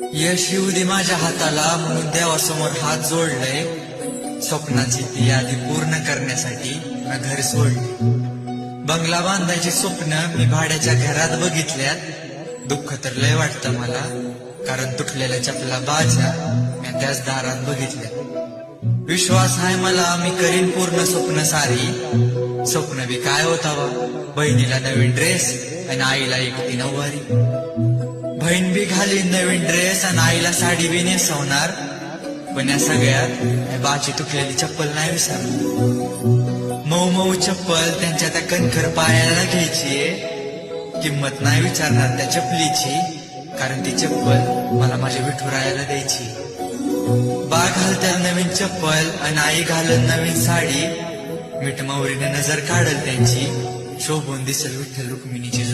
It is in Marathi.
यश येऊ दे माझ्या हाताला म्हणून देवासमोर हात जोडलंय. स्वप्नाची ती यादी पूर्ण करण्यासाठी मी घर सोडले. बंगला बांधायची स्वप्न मी भाड्याच्या घरात बघितल्यात. दुःख तर लय वाटतं मला, कारण तुटलेल्या चपला बाजा मी त्याच दारात बघितल्या. विश्वास आहे मला मी करीन पूर्ण स्वप्न सारी. स्वप्न बी काय होता वा, बहिणीला नवीन ड्रेस आणि आईला एकटी नऊवारी. बहीण बी घालीन नवीन ड्रेस आणि आईला साडी बी नेसवणार. पण या सगळ्यात बाची तुटलेली चप्पल नाही विसरणार. मऊ मऊ चप्पल त्यांच्या त्या कणखर पायाला घ्यायची. किंमत नाही विचारणार त्या चपलीची, कारण ती चप्पल मला माझ्या विठुरायाला द्यायची. बा घालत्या नवीन चप्पल आणि आई घालत नवीन साडी. मिठमौरीने नजर काढल त्यांची, शोभून दिसेल विठ्ठल रुक्मिणीची